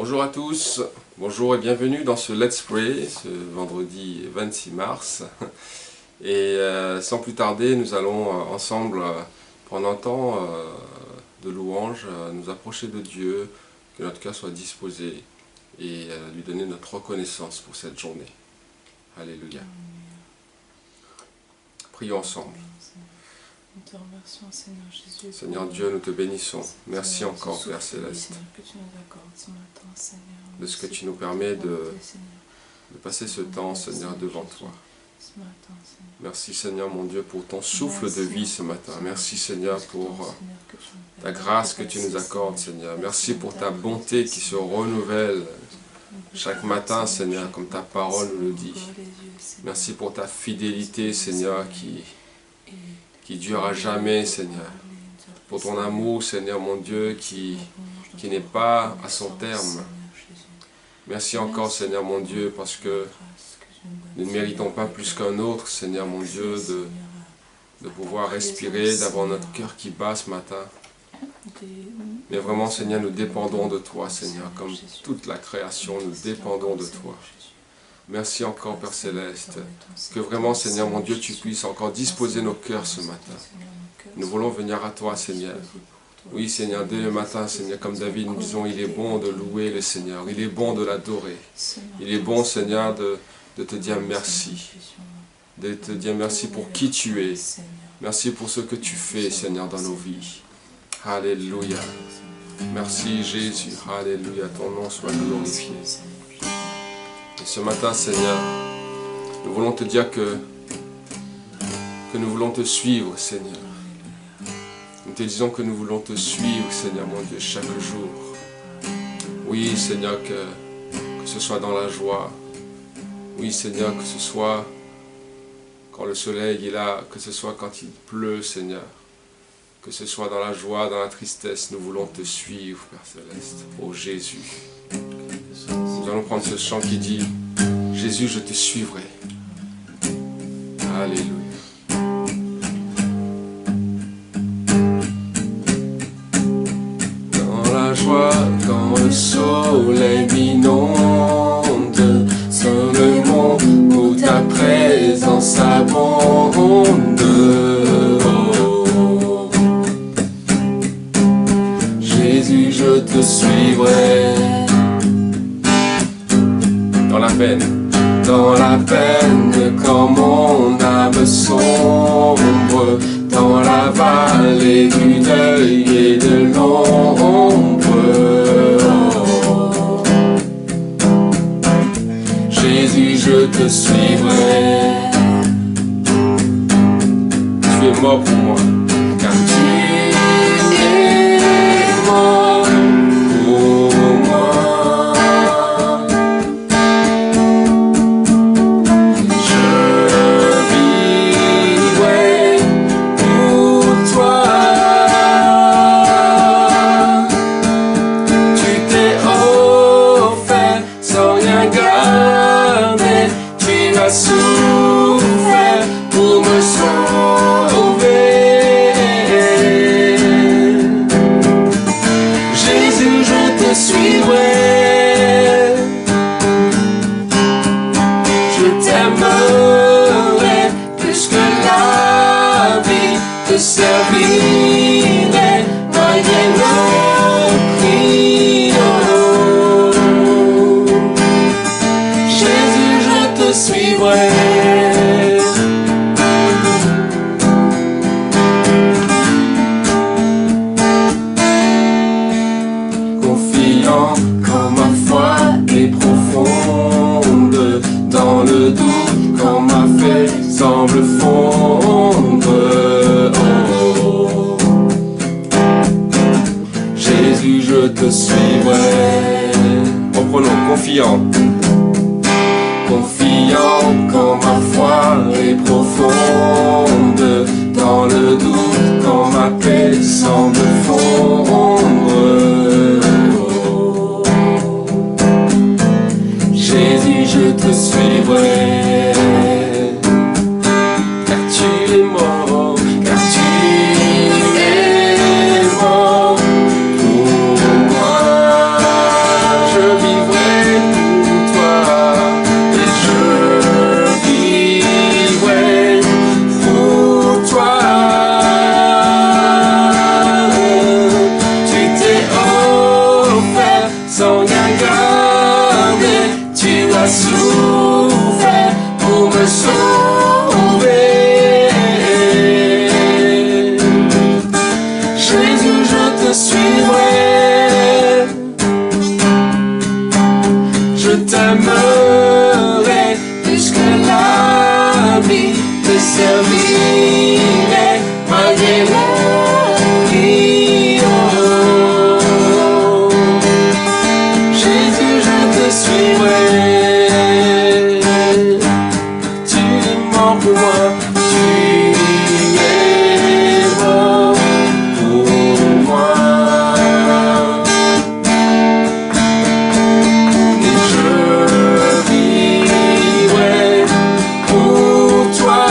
Bonjour à tous, bonjour et bienvenue dans ce Let's Pray, ce vendredi 26 mars. Et sans plus tarder, nous allons ensemble prendre un temps de louange, nous approcher de Dieu, que notre cœur soit disposé et lui donner notre reconnaissance pour cette journée. Alléluia. Prions ensemble. Nous te remercions, Seigneur Jésus. Seigneur Dieu, nous te bénissons. Merci encore, Père Céleste, de ce que tu nous permets de passer ce temps, Seigneur, devant toi. Merci, Seigneur, mon Dieu, pour ton souffle de vie ce matin. Merci, Seigneur, pour ta grâce que tu nous accordes, Seigneur. Merci pour ta bonté qui se renouvelle chaque matin, Seigneur, comme ta parole nous le dit. Merci pour ta fidélité, Seigneur, qui dure à jamais, Seigneur. Pour ton amour, Seigneur, mon Dieu, qui n'est pas à son terme. Merci encore, Seigneur, mon Dieu, parce que nous ne méritons pas plus qu'un autre, Seigneur, mon Dieu, de pouvoir respirer, d'avoir notre cœur qui bat ce matin. Mais vraiment, Seigneur, nous dépendons de toi, Seigneur, comme toute la création, nous dépendons de toi. Merci encore, Père Céleste, que vraiment, Seigneur, mon Dieu, tu puisses encore disposer nos cœurs ce matin. Nous voulons venir à toi, Seigneur. Oui, Seigneur, dès le matin, Seigneur, comme David, nous disons, il est bon de louer le Seigneur, il est bon de l'adorer. Il est bon, Seigneur, de te dire merci. De te dire merci pour qui tu es. Merci pour ce que tu fais, Seigneur, dans nos vies. Alléluia. Merci, Jésus. Alléluia. Ton nom soit glorifié. Et ce matin, Seigneur, nous voulons te dire que nous voulons te suivre, Seigneur. Nous te disons que nous voulons te suivre, Seigneur, mon Dieu, chaque jour. Oui, Seigneur, que ce soit dans la joie. Oui, Seigneur, que ce soit quand le soleil est là, que ce soit quand il pleut, Seigneur. Que ce soit dans la joie, dans la tristesse, nous voulons te suivre, Père Céleste. Ô Jésus. Nous allons prendre ce chant qui dit « Jésus, je te suivrai ». Alléluia. Dans la joie, quand le soleil m'inonde, sur le monde où ta présence abonde. Jésus, je te suivrai. Dans la peine, quand mon âme sombre, dans la vallée du deuil et de l'ombre. Jésus, je te suivrai. Tu es mort pour moi, car tu es mort pour moi. Confiant quand ma foi est profonde, dans le doute quand ma paix semble fondre. Jésus, je te suivrai, car servirai malgré le prix. Oh, Jésus, je te suivrai. Tu es mort pour moi. Tu es mort pour moi. Et je vivrai pour toi.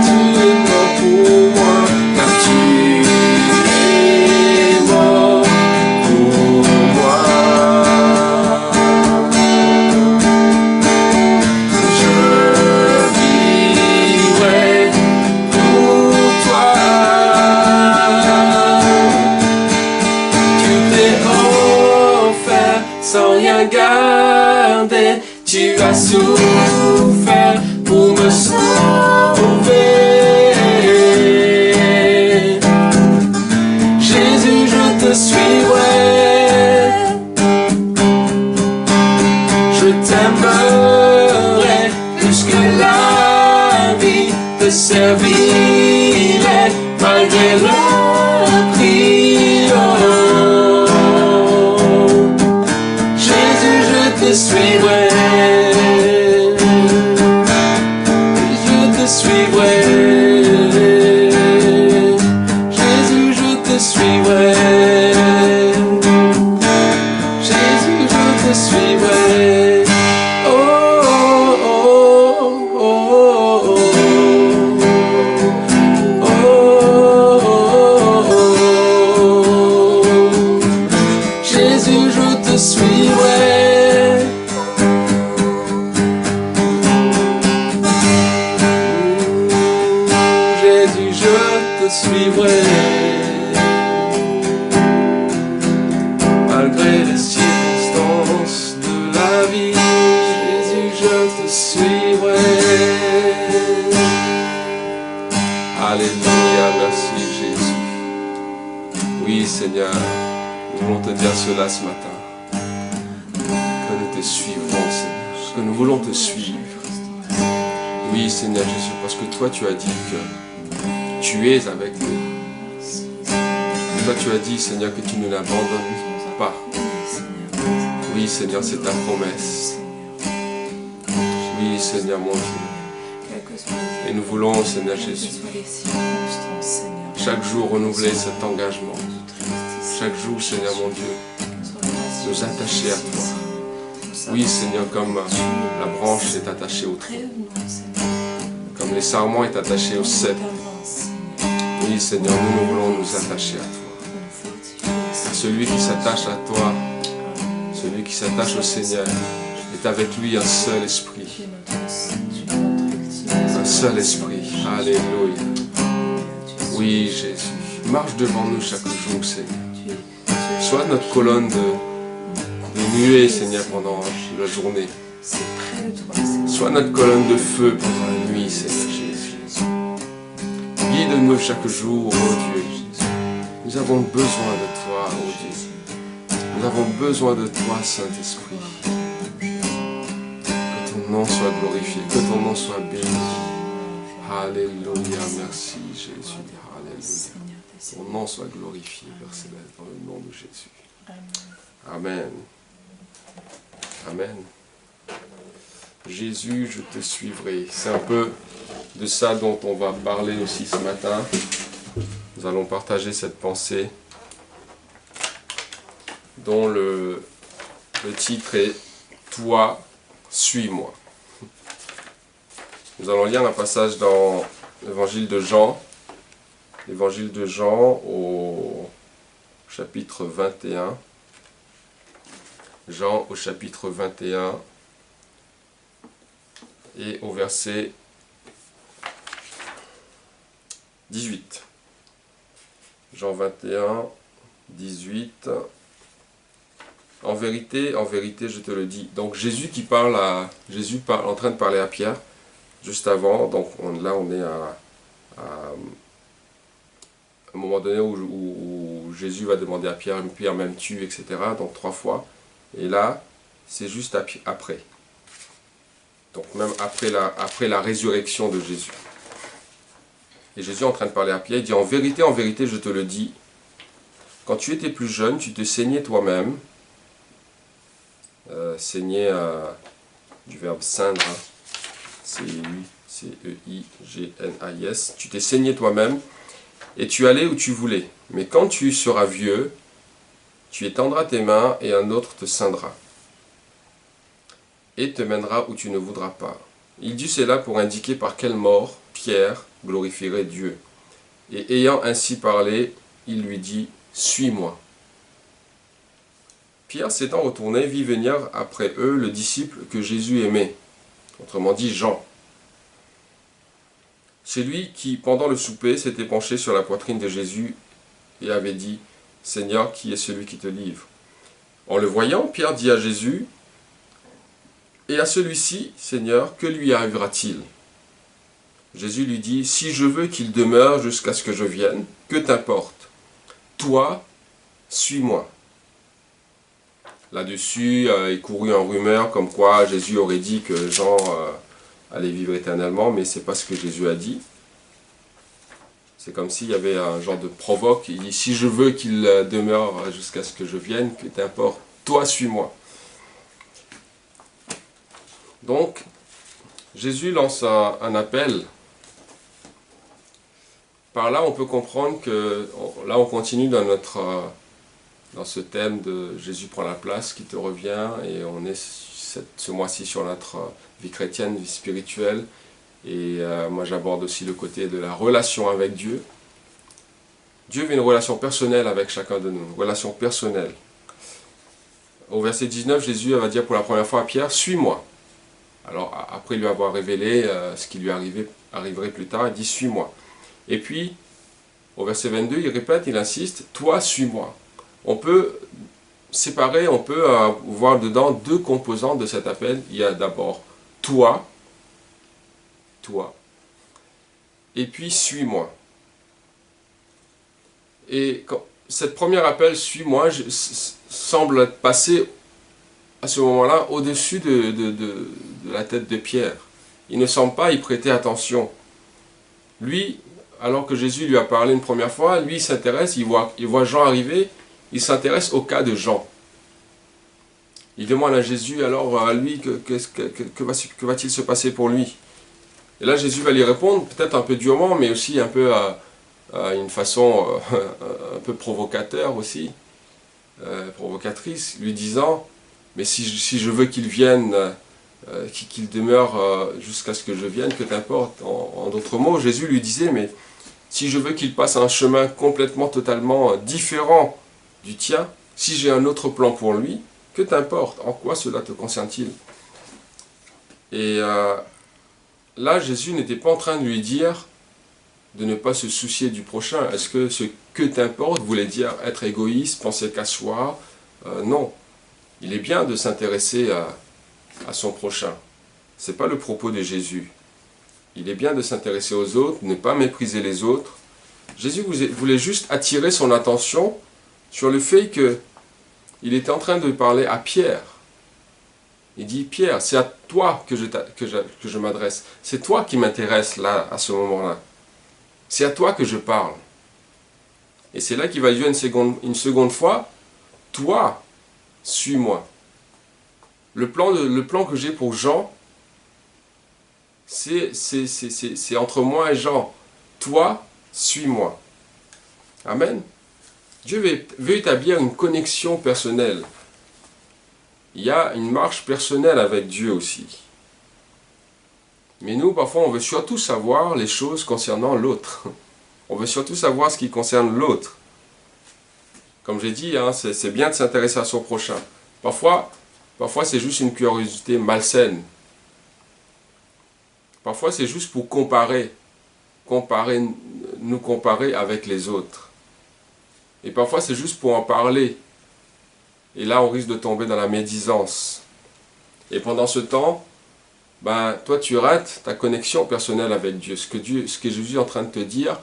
Tu es mort pour moi, car tu es mort pour moi. Je vivrai pour toi. Tu t'es offert sans rien garder. Tu as souffert pour me sauver. Jésus, je te suivrai. Je t'aimerai jusque la vie. Te servirai malgré le prix. Oh, Jésus, je te suivrai. Je te suivrai. Jésus, je te suivrai. Jésus, je te suivrai. Oh, oh, oh, oh, oh, oh, oh. Jésus, je te suivrai. Jésus, je te suivrai. Malgré les circonstances de la vie, Jésus, je te suivrai. Alléluia, merci Jésus. Oui Seigneur, nous voulons te dire cela ce matin. Que nous te suivrons Seigneur, que nous voulons te suivre. Oui Seigneur Jésus, parce que toi tu as dit que tu es avec nous. Toi tu as dit Seigneur que tu ne l'abandonnes pas. Oui Seigneur, c'est ta promesse. Oui Seigneur mon Dieu. Et nous voulons Seigneur Jésus chaque jour renouveler cet engagement. Chaque jour Seigneur mon Dieu, nous attacher à toi. Oui Seigneur, comme la branche est attachée au tronc, comme les sarments est attaché au cèdre. Oui Seigneur, nous voulons nous attacher à toi. Car celui qui s'attache à toi, celui qui s'attache au Seigneur, est avec lui un seul esprit. Un seul esprit. Alléluia. Oui Jésus, marche devant nous chaque jour Seigneur. Sois notre colonne de nuée Seigneur pendant la journée. Sois notre colonne de feu pendant la nuit Seigneur Jésus. Guide-nous chaque jour, oh Dieu. Nous avons besoin de toi, oh Dieu. Nous avons besoin de toi, Saint-Esprit. Que ton nom soit glorifié, que ton nom soit béni. Alléluia, merci Jésus. Alléluia. Ton nom soit glorifié, Père Céleste, dans le nom de Jésus. Amen. Amen. Jésus, je te suivrai. C'est un peu de ça dont on va parler aussi ce matin. Nous allons partager cette pensée dont le titre est « Toi, suis-moi ». Nous allons lire un passage dans l'évangile de Jean au chapitre 21. Jean au chapitre 21 et au verset 18. Jean 21, 18. En vérité, je te le dis. Donc Jésus qui parle en train de parler à Pierre, juste avant. Donc là on est à un moment donné où Jésus va demander à Pierre, Pierre m'aimes-tu, etc. Donc 3 fois. Et là, c'est juste après. Donc même après la résurrection de Jésus. Et Jésus est en train de parler à Pierre, il dit, en vérité, je te le dis, quand tu étais plus jeune, tu te saignais toi-même, saigner du verbe ceindre, hein. C-E-I-G-N-A-I-S, tu t'es saigné toi-même, et tu allais où tu voulais. Mais quand tu seras vieux, tu étendras tes mains, et un autre te ceindra, et te mènera où tu ne voudras pas. Il dit cela pour indiquer par quelle mort Pierre glorifierait Dieu. Et ayant ainsi parlé, il lui dit, « Suis-moi. » Pierre s'étant retourné, vit venir après eux le disciple que Jésus aimait, autrement dit Jean. C'est lui qui, pendant le souper, s'était penché sur la poitrine de Jésus et avait dit, « Seigneur, qui est celui qui te livre ?» En le voyant, Pierre dit à Jésus, « Et à celui-ci, Seigneur, que lui arrivera-t-il » Jésus lui dit, « Si je veux qu'il demeure jusqu'à ce que je vienne, que t'importe? Toi, suis-moi. » Là-dessus est couru un rumeur comme quoi Jésus aurait dit que Jean allait vivre éternellement, mais ce n'est pas ce que Jésus a dit. C'est comme s'il y avait un genre de provoque. Il dit, si je veux qu'il demeure jusqu'à ce que je vienne, que t'importe, toi suis-moi. Donc, Jésus lance un appel. Par là, on peut comprendre que, là on continue dans ce thème de Jésus prend la place qui te revient, et on est ce mois-ci sur notre vie chrétienne, vie spirituelle, et moi j'aborde aussi le côté de la relation avec Dieu. Dieu veut une relation personnelle avec chacun de nous, une relation personnelle. Au verset 19, Jésus va dire pour la première fois à Pierre, « Suis-moi ». Alors après lui avoir révélé ce qui lui arriverait plus tard, il dit « Suis-moi ». Et puis, au verset 22, il répète, il insiste, « Toi, suis-moi ». On peut séparer, on peut voir dedans deux composantes de cet appel. Il y a d'abord « Toi », et puis « Suis-moi ». Et quand cette première appel « Suis-moi » semble passer à ce moment-là au-dessus de la tête de Pierre. Il ne semble pas y prêter attention. Lui, alors que Jésus lui a parlé une première fois, lui il s'intéresse, il voit Jean arriver, il s'intéresse au cas de Jean. Il demande à Jésus alors à lui que va-t-il se passer pour lui. Et là Jésus va lui répondre, peut-être un peu durement, mais aussi un peu à une façon un peu provocateur aussi, provocatrice, lui disant, mais si je veux qu'il vienne, qu'il demeure jusqu'à ce que je vienne, que t'importe. En d'autres mots, Jésus lui disait, mais si je veux qu'il passe un chemin complètement, totalement différent du tien, si j'ai un autre plan pour lui, que t'importe, en quoi cela te concerne-t-il? Et là, Jésus n'était pas en train de lui dire de ne pas se soucier du prochain. Est-ce que ce « que t'importe » voulait dire être égoïste, penser qu'à soi? Non. Il est bien de s'intéresser à son prochain. Ce n'est pas le propos de Jésus. Il est bien de s'intéresser aux autres, ne pas mépriser les autres. Jésus voulait juste attirer son attention sur le fait qu'il était en train de parler à Pierre. Il dit, Pierre, c'est à toi que je m'adresse. C'est toi qui m'intéresse là, à ce moment-là. C'est à toi que je parle. Et c'est là qu'il va dire une seconde fois, toi, suis-moi. Le plan que j'ai pour Jean, c'est entre moi et Jean. Toi, suis-moi. Amen. Dieu veut établir une connexion personnelle. Il y a une marche personnelle avec Dieu aussi. Mais nous, parfois, on veut surtout savoir les choses concernant l'autre. On veut surtout savoir ce qui concerne l'autre. Comme j'ai dit, hein, c'est bien de s'intéresser à son prochain. Parfois c'est juste une curiosité malsaine. Parfois, c'est juste pour nous comparer avec les autres. Et parfois, c'est juste pour en parler. Et là, on risque de tomber dans la médisance. Et pendant ce temps, toi, tu rates ta connexion personnelle avec Dieu. Ce que Jésus est en train de te dire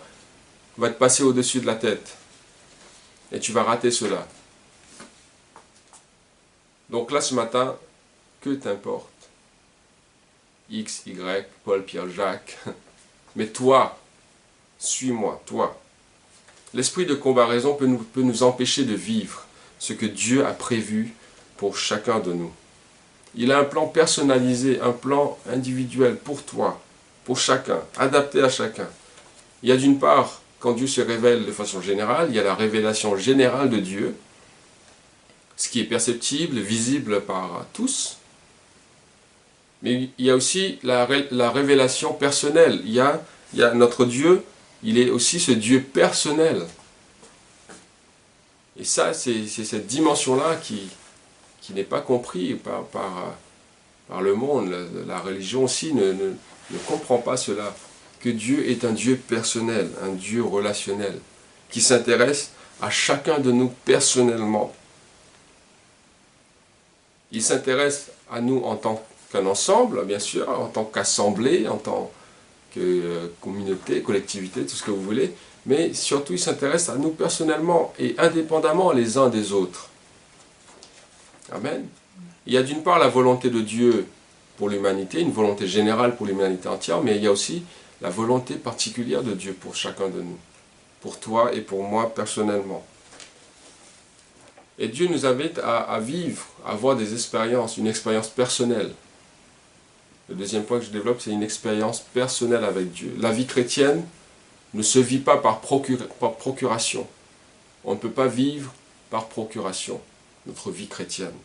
va te passer au-dessus de la tête. Et tu vas rater cela. Donc là, ce matin, que t'importe? X, Y, Paul, Pierre, Jacques. Mais toi, suis-moi, toi. L'esprit de comparaison peut nous empêcher de vivre ce que Dieu a prévu pour chacun de nous. Il a un plan personnalisé, un plan individuel pour toi, pour chacun, adapté à chacun. Il y a d'une part, quand Dieu se révèle de façon générale, il y a la révélation générale de Dieu, ce qui est perceptible, visible par tous. Mais il y a aussi la révélation personnelle. Il y a notre Dieu, il est aussi ce Dieu personnel. Et ça, c'est cette dimension-là qui n'est pas comprise par le monde. La religion aussi ne comprend pas cela. Que Dieu est un Dieu personnel, un Dieu relationnel, qui s'intéresse à chacun de nous personnellement. Il s'intéresse à nous en tant qu'un ensemble, bien sûr, en tant qu'assemblée, en tant que communauté, collectivité, tout ce que vous voulez, mais surtout il s'intéresse à nous personnellement et indépendamment les uns des autres. Amen. Il y a d'une part la volonté de Dieu pour l'humanité, une volonté générale pour l'humanité entière, mais il y a aussi la volonté particulière de Dieu pour chacun de nous, pour toi et pour moi personnellement. Et Dieu nous invite à vivre, à avoir des expériences, une expérience personnelle. Le deuxième point que je développe, c'est une expérience personnelle avec Dieu. La vie chrétienne ne se vit pas par procuration. On ne peut pas vivre par procuration, notre vie chrétienne.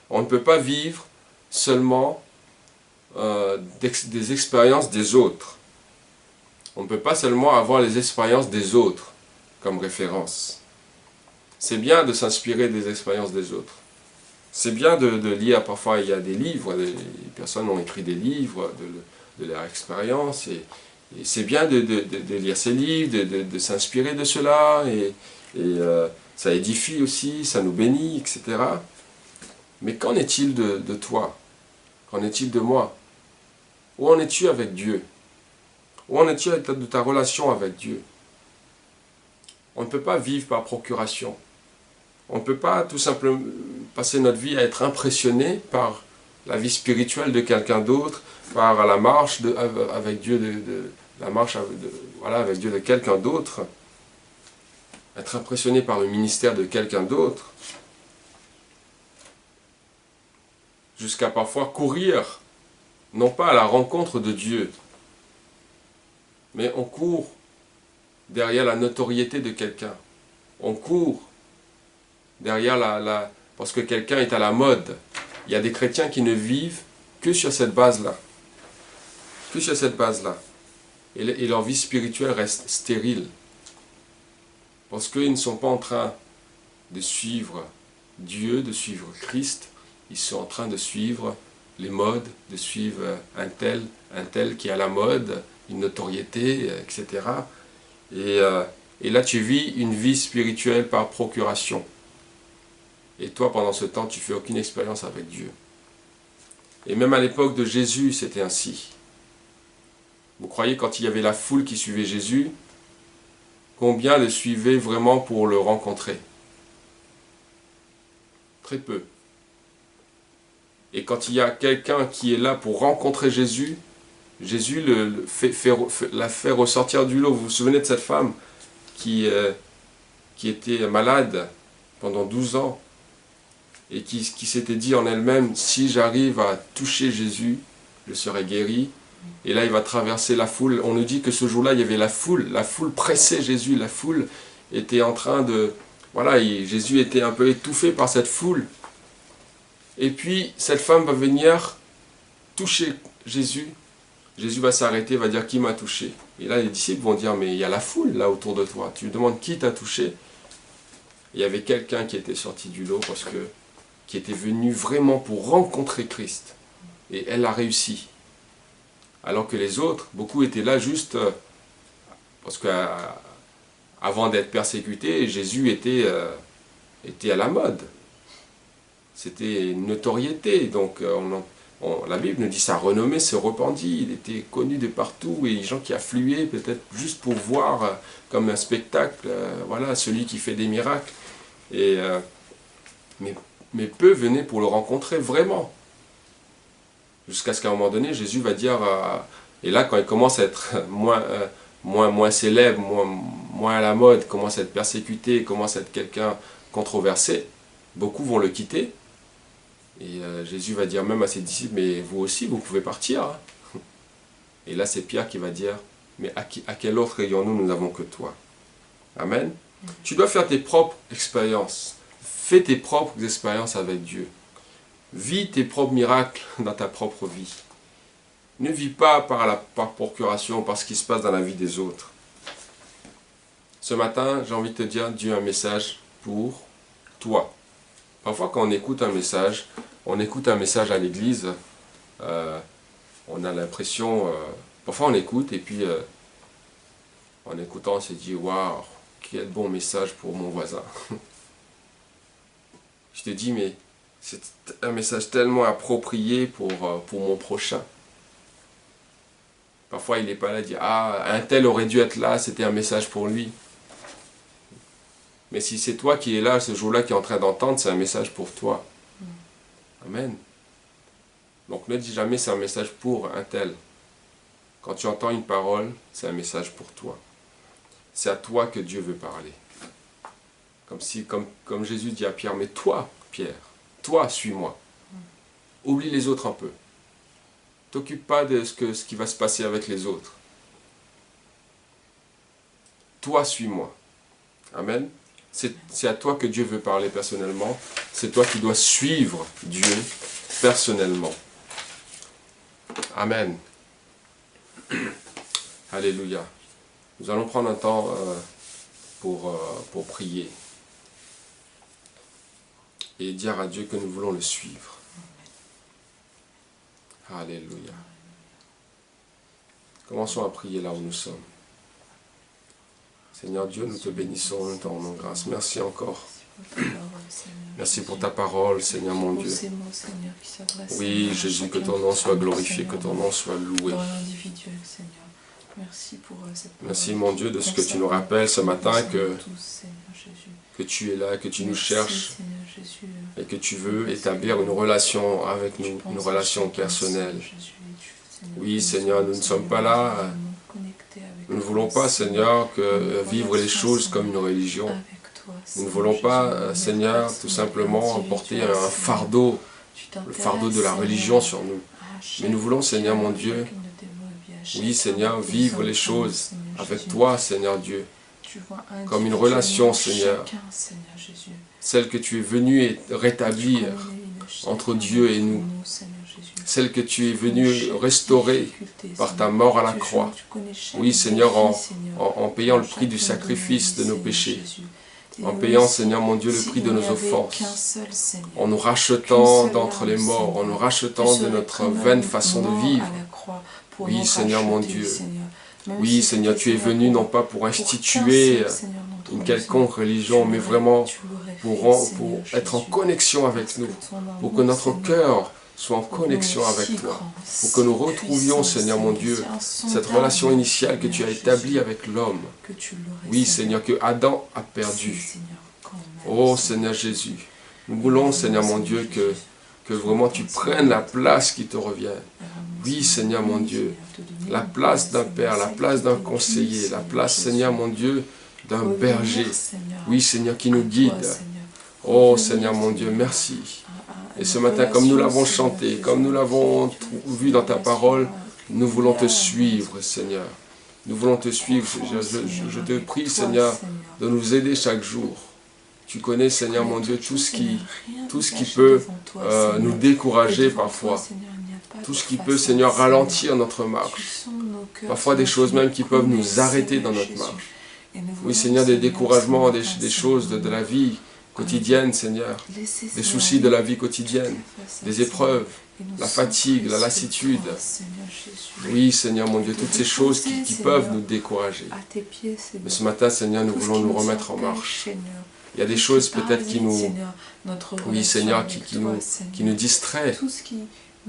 On ne peut pas vivre seulement des expériences des autres. On ne peut pas seulement avoir les expériences des autres comme référence. C'est bien de s'inspirer des expériences des autres. C'est bien de lire, parfois il y a des livres, les personnes ont écrit des livres de leur expérience, et c'est bien de lire ces livres, de s'inspirer de cela, et ça édifie aussi, ça nous bénit, etc. Mais qu'en est-il de toi? Qu'en est-il de moi? Où en es-tu avec Dieu? Où en es-tu de ta relation avec Dieu? On ne peut pas vivre par procuration. On ne peut pas tout simplement passer notre vie à être impressionné par la vie spirituelle de quelqu'un d'autre, par la marche avec Dieu avec Dieu de quelqu'un d'autre, être impressionné par le ministère de quelqu'un d'autre, jusqu'à parfois courir, non pas à la rencontre de Dieu, mais on court derrière la notoriété de quelqu'un. On court derrière parce que quelqu'un est à la mode. Il y a des chrétiens qui ne vivent que sur cette base-là. Que sur cette base-là. Et leur vie spirituelle reste stérile. Parce qu'ils ne sont pas en train de suivre Dieu, de suivre Christ. Ils sont en train de suivre les modes, de suivre un tel qui est à la mode, une notoriété, etc. Et là, tu vis une vie spirituelle par procuration. Et toi, pendant ce temps, tu ne fais aucune expérience avec Dieu. Et même à l'époque de Jésus, c'était ainsi. Vous croyez, quand il y avait la foule qui suivait Jésus, combien le suivaient vraiment pour le rencontrer? Très peu. Et quand il y a quelqu'un qui est là pour rencontrer Jésus, Jésus la fait ressortir du lot. Vous vous souvenez de cette femme qui était malade pendant 12 ans et qui s'était dit en elle-même, si j'arrive à toucher Jésus, je serai guéri. Et là, il va traverser la foule. On nous dit que ce jour-là, il y avait la foule pressait Jésus, la foule était en train de... Voilà, Jésus était un peu étouffé par cette foule. Et puis, cette femme va venir toucher Jésus. Jésus va s'arrêter, va dire, qui m'a touché? Et là, les disciples vont dire, mais il y a la foule là autour de toi. Tu lui demandes qui t'a touché? Il y avait quelqu'un qui était sorti du lot qui était venu vraiment pour rencontrer Christ. Et elle a réussi. Alors que les autres, beaucoup étaient là juste parce qu'avant d'être persécuté, Jésus était à la mode. C'était une notoriété. Donc la Bible nous dit sa renommée se répandit. Il était connu de partout et les gens qui affluaient peut-être juste pour voir comme un spectacle, voilà, celui qui fait des miracles. Mais peu venaient pour le rencontrer vraiment. Jusqu'à ce qu'à un moment donné, Jésus va dire, et là quand il commence à être moins célèbre, moins à la mode, commence à être persécuté, commence à être quelqu'un controversé, beaucoup vont le quitter. Et Jésus va dire même à ses disciples, mais vous aussi, vous pouvez partir. Hein. Et là, c'est Pierre qui va dire, mais à quel autre ayons-nous, nous n'avons que toi. Amen. Tu dois faire tes propres expériences. Fais tes propres expériences avec Dieu. Vis tes propres miracles dans ta propre vie. Ne vis pas par procuration, par ce qui se passe dans la vie des autres. Ce matin, j'ai envie de te dire, Dieu a un message pour toi. Parfois, quand on écoute un message à l'église, on a l'impression, parfois on écoute et puis en écoutant on se dit, waouh, quel bon message pour mon voisin. Je te dis, mais c'est un message tellement approprié pour mon prochain. Parfois il n'est pas là, il dit, ah, un tel aurait dû être là, c'était un message pour lui. Mais si c'est toi qui es là ce jour-là, qui est en train d'entendre, c'est un message pour toi. Amen. Donc ne dis jamais c'est un message pour un tel. Quand tu entends une parole, c'est un message pour toi. C'est à toi que Dieu veut parler. Comme Jésus dit à Pierre, mais toi, Pierre, toi, suis-moi. Oublie les autres un peu. T'occupe pas de ce qui va se passer avec les autres. Toi, suis-moi. Amen. C'est à toi que Dieu veut parler personnellement. C'est toi qui dois suivre Dieu personnellement. Amen. Alléluia. Nous allons prendre un temps pour prier. Et dire à Dieu que nous voulons le suivre. Alléluia. Commençons à prier là où nous sommes. Seigneur Dieu, nous te bénissons, nous te rendons grâce. Merci encore. Merci pour ta parole, Seigneur mon Dieu. Oui, Jésus, que ton nom soit glorifié, que ton nom soit loué. Merci mon Dieu de ce que tu nous rappelles ce matin, que tu es là, que tu nous cherches et que tu veux établir une relation avec nous, une relation personnelle. Oui, Seigneur, nous ne sommes pas là. Nous ne voulons pas, Seigneur, que vivre les choses comme une religion. Nous ne voulons pas, Seigneur, tout simplement porter un fardeau, le fardeau de la religion sur nous. Mais nous voulons, Seigneur mon Dieu, oui, Seigneur, vivre les choses avec toi, Seigneur Dieu, comme une relation, Seigneur, celle que tu es venu rétablir entre Dieu et nous, celle que tu es venu restaurer par ta mort à la croix. Oui, Seigneur, en payant le prix du sacrifice de nos péchés, en payant, Seigneur mon Dieu, le prix de nos offenses, en nous rachetant d'entre les morts, en nous rachetant de notre vaine façon de vivre. Oui, Seigneur mon Dieu. Oui, Seigneur, tu es venu non pas pour instituer une quelconque religion, mais vraiment pour être en connexion avec nous, pour que notre cœur soit en connexion avec toi, pour que nous retrouvions, Seigneur mon Dieu, cette relation initiale que tu as établie avec l'homme. Oui, Seigneur, que Adam a perdu. Oh, Seigneur Jésus, nous voulons, Seigneur mon Dieu, que vraiment tu prennes la place qui te revient. Oui, Seigneur mon Dieu, la place d'un père, la place d'un conseiller, la place, Seigneur mon Dieu, d'un berger. Oui, Seigneur, qui nous guide. Oh, Seigneur mon Dieu, merci. Et ce matin, comme nous l'avons chanté, comme nous l'avons vu dans ta parole, nous voulons te suivre, Seigneur. Nous voulons te suivre. Je te prie, Seigneur, de nous aider chaque jour. Tu connais, Seigneur mon Dieu, tout ce qui peut nous décourager parfois. Tout ce qui peut, Seigneur, ralentir notre marche. Parfois des choses même qui peuvent nous arrêter dans notre marche. Oui, Seigneur, des découragements, des choses de la vie quotidienne, Seigneur. Des soucis de la vie quotidienne. Des épreuves, la fatigue, la lassitude. Oui, Seigneur, mon Dieu, toutes ces choses qui peuvent nous décourager. Mais ce matin, Seigneur, nous voulons nous remettre en marche. Il y a des choses peut-être qui nous... Oui, Seigneur, qui nous distraient.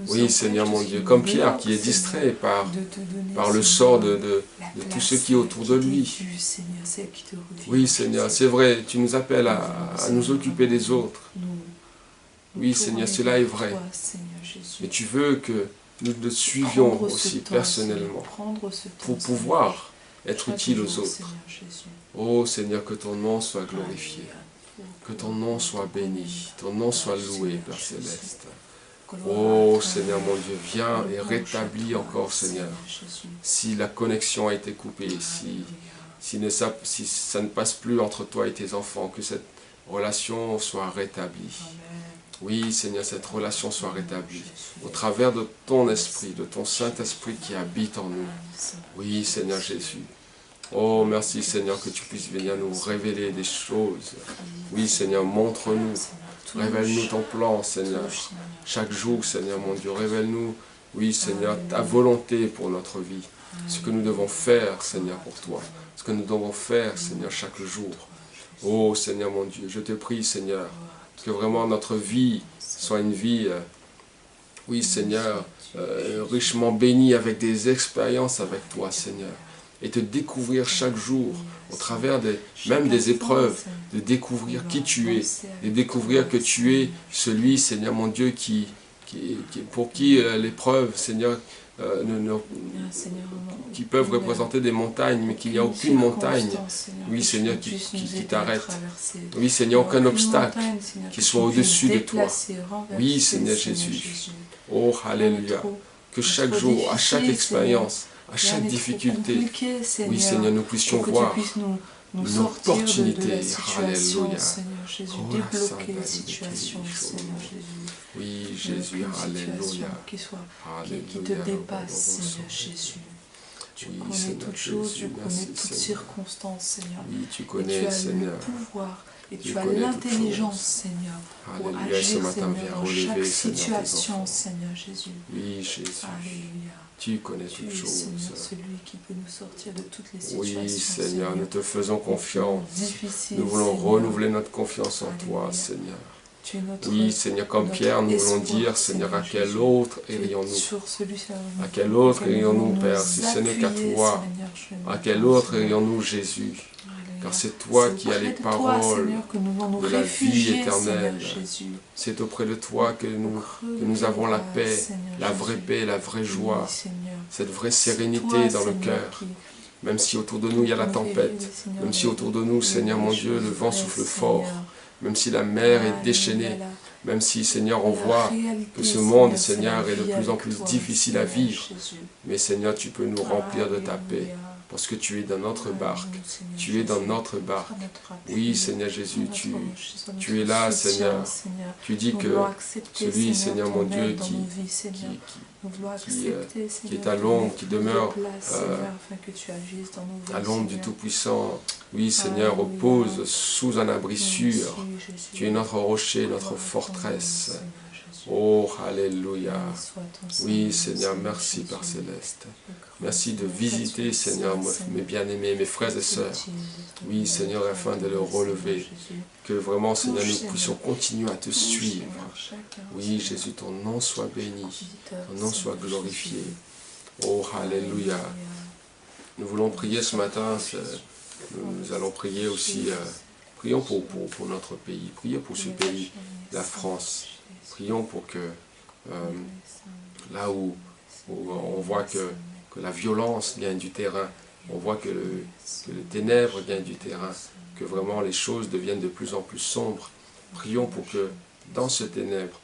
Oui, Seigneur mon Dieu, comme Pierre qui est distrait par le sort de tous ceux qui sont autour de lui. Oui, Seigneur, c'est vrai, tu nous appelles à nous occuper des autres. Oui, Seigneur, cela est vrai. Mais tu veux nous le suivions aussi personnellement pour pouvoir être utile aux autres. Oh Seigneur, que ton nom soit glorifié, que ton nom soit béni, ton nom soit loué, Père Céleste. Oh Seigneur mon Dieu, viens et rétablis encore, Seigneur, si la connexion a été coupée, si ça ne passe plus entre toi et tes enfants, que cette relation soit rétablie. Oui, Seigneur, cette relation soit rétablie au travers de ton esprit, de ton Saint-Esprit qui habite en nous. Oui, Seigneur Jésus. Oh, merci, Seigneur, que tu puisses venir nous révéler des choses. Oui, Seigneur, montre-nous. Révèle-nous ton plan, Seigneur. Chaque jour, Seigneur, mon Dieu, révèle-nous, oui, Seigneur, ta volonté pour notre vie. Ce que nous devons faire, Seigneur, pour toi. Ce que nous devons faire, Seigneur, chaque jour. Oh, Seigneur, mon Dieu, je te prie, Seigneur, que vraiment notre vie soit une vie, oui Seigneur, richement bénie avec des expériences avec toi Seigneur. Et te découvrir chaque jour, au travers même des épreuves, de découvrir qui tu es, de découvrir que tu es celui, Seigneur mon Dieu, pour qui l'épreuve, Seigneur, qui peuvent représenter des montagnes, mais qu'il n'y a aucune montagne, oui Seigneur, qui t'arrête. Oui Seigneur, aucun obstacle qui soit au-dessus de toi. Oui Seigneur Jésus. Oh, alléluia. Que chaque jour, à chaque expérience, à chaque difficulté, oui Seigneur, nous puissions voir une opportunité. Alléluia. Débloquer les situations, Seigneur Jésus. Oui, Jésus, alléluia. Qui te dépasse, Seigneur Jésus. Tu connais toutes choses, tu connais toutes circonstances, Seigneur. Oui, tu connais, Seigneur. Et tu as le pouvoir et tu as l'intelligence, Seigneur, pour agir, Seigneur, dans chaque situation, Seigneur Jésus. Oui, Jésus. Alléluia. Tu connais toutes choses. Seigneur, celui qui peut nous sortir de toutes les situations. Oui, Seigneur, nous te faisons confiance. Nous voulons renouveler notre confiance en toi, Seigneur. Oui, Seigneur, comme Pierre, nous voulons dire, Seigneur, à quel autre irions-nous? À quel autre irions-nous, Père, si ce n'est qu'à toi? À quel autre irions-nous, Jésus? Car c'est toi qui as les paroles de la vie éternelle. C'est auprès de toi que nous avons la paix, la vraie joie, cette vraie sérénité dans le cœur. Même si autour de nous il y a la tempête, même si autour de nous, Seigneur mon Dieu, le vent souffle fort, même si la mer est déchaînée, même si, Seigneur, on voit que ce monde, Seigneur, est de plus en plus difficile à vivre. Mais, Seigneur, tu peux nous remplir de ta paix, parce que tu es dans notre barque. Tu es dans notre barque. Oui, Seigneur Jésus, tu es là, Seigneur. Tu dis que celui, Seigneur mon Dieu, qui est à l'ombre, qui demeure à l'ombre du Tout-Puissant, oui, Seigneur, repose sous un abri sûr. Tu es notre rocher, notre forteresse. Oh, alléluia. Oui, Seigneur, merci, Père Céleste. Merci de visiter, Seigneur, mes bien-aimés, mes frères et sœurs. Oui, Seigneur, afin de le relever. Que vraiment, Seigneur, nous puissions continuer à te suivre. Oui, Jésus, ton nom soit béni. Ton nom soit glorifié. Oh, alléluia. Nous voulons prier ce matin. Nous allons prier aussi. Prions pour notre pays. Prions pour ce pays, la France. Prions pour que, là où on voit que la violence gagne du terrain, on voit que les ténèbres gagnent du terrain, que vraiment les choses deviennent de plus en plus sombres. Prions pour que dans ce ténèbre,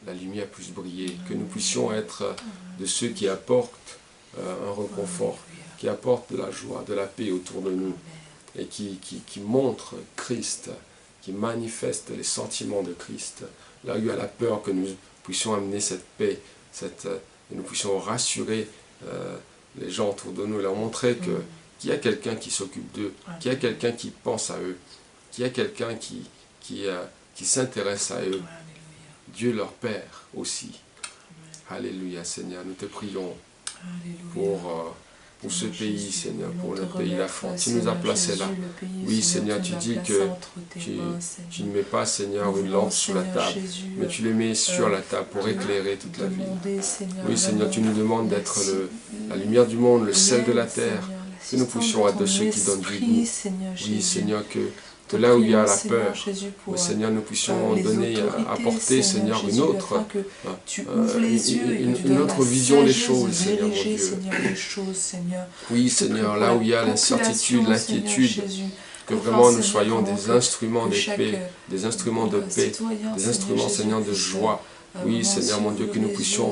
la lumière puisse briller, que nous puissions être de ceux qui apportent un réconfort, qui apportent de la joie, de la paix autour de nous, et qui montrent Christ, qui manifestent les sentiments de Christ. Là où il y a la peur, que nous puissions amener cette paix, et nous puissions rassurer les gens autour de nous, leur montrer qu'il y a quelqu'un qui s'occupe d'eux, qu'il y a quelqu'un qui pense à eux, qu'il y a quelqu'un qui s'intéresse à eux. Dieu leur Père aussi. Alléluia, Seigneur, nous te prions pour ce pays, Seigneur, pour le pays, la France. Tu nous as placés là. Oui, Seigneur, tu dis que tu ne mets pas, Seigneur, une lampe sous la table, mais tu les mets sur la table pour éclairer toute la ville. Oui, Seigneur, tu nous demandes d'être la lumière du monde, le sel de la terre, que nous puissions être de ceux qui donnent du goût. Oui, Seigneur, que que là où il y a la peur, oui, Seigneur, nous puissions donner, apporter, Seigneur, une autre vision des choses, Seigneur mon Dieu. Oui, Seigneur, là où il y a l'incertitude, l'inquiétude, que vraiment nous soyons des instruments de paix, des instruments de paix, des instruments, Seigneur, de joie. Oui, Seigneur mon Dieu, que nous puissions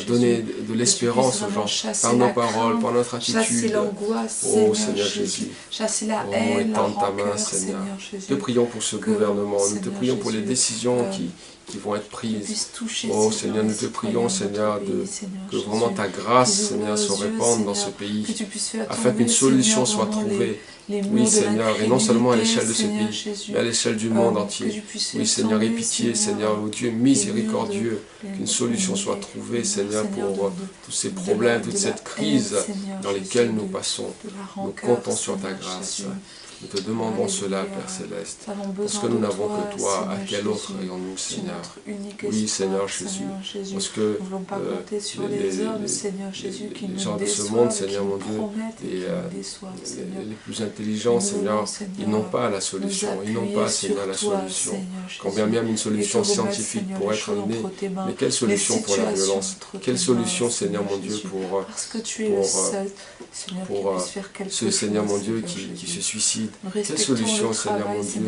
donner de l'espérance aux gens par nos paroles, par notre attitude. Oh Seigneur Jésus, oh étends ta main, Seigneur. Nous te prions pour ce gouvernement, nous te prions pour les décisions qui vont être prises. Oh Seigneur, nous te prions, Seigneur, que vraiment ta grâce, Seigneur, se répande dans ce pays, afin qu'une solution soit trouvée. Oui, Seigneur, et non seulement à l'échelle de ce pays, mais à l'échelle du monde entier. Oui, Seigneur, aie pitié, Seigneur, ô Dieu miséricordieux, qu'une solution soit trouvée, Seigneur, pour tous ces problèmes, toute cette crise dans lesquelles nous passons. Nous comptons sur ta grâce. Nous te demandons cela, Père Céleste, parce que nous n'avons que toi. À quel autre ayons-nous, Seigneur? Oui, Seigneur Jésus, parce que les gens de ce monde, Seigneur mon Dieu, les plus intelligents, Seigneur, ils n'ont pas la solution, ils n'ont pas, Seigneur, la solution. Quand bien même une solution scientifique pourrait être amenée, mais quelle solution pour la violence? Quelle solution, Seigneur mon Dieu, pour ceux, Seigneur mon Dieu, qui se suicident? Quelle solution, Seigneur mon Dieu,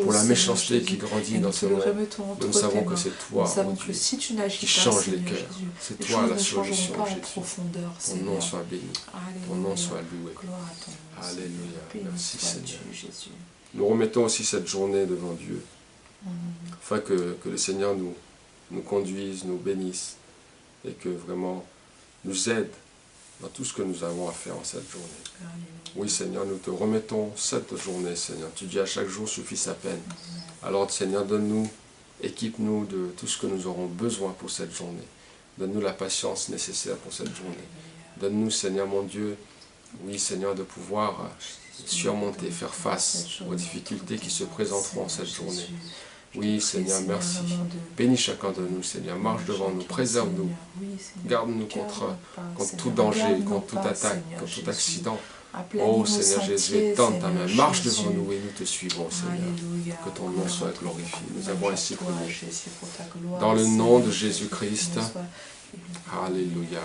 pour la méchanceté qui grandit dans ce monde? Nous savons que c'est toi, mon Dieu, qui change les cœurs. C'est toi la solution, Jésus. Ton nom soit béni, ton nom soit loué. Alléluia, merci Seigneur. Nous remettons aussi cette journée devant Dieu, afin que le Seigneur nous conduise, nous bénisse, et que vraiment nous aide dans tout ce que nous avons à faire en cette journée. Oui, Seigneur, nous te remettons cette journée, Seigneur. Tu dis à chaque jour suffit sa peine. Alors, Seigneur, donne-nous, équipe-nous de tout ce que nous aurons besoin pour cette journée. Donne-nous la patience nécessaire pour cette journée. Donne-nous, Seigneur mon Dieu, oui, Seigneur, de pouvoir surmonter, faire face aux difficultés qui se présenteront cette journée. Oui, Seigneur, merci. Bénis chacun de nous, Seigneur. Marche devant nous, préserve-nous. Garde-nous contre tout danger, contre toute attaque, contre tout accident. Oh, Seigneur Jésus, étends ta main. Marche devant nous et nous te suivrons, Seigneur. Que ton nom soit glorifié. Nous avons ainsi prié. Dans le nom de Jésus-Christ. Alléluia.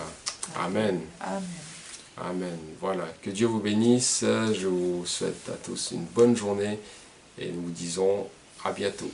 Amen. Amen. Voilà. Que Dieu vous bénisse. Je vous souhaite à tous une bonne journée et nous vous disons à bientôt.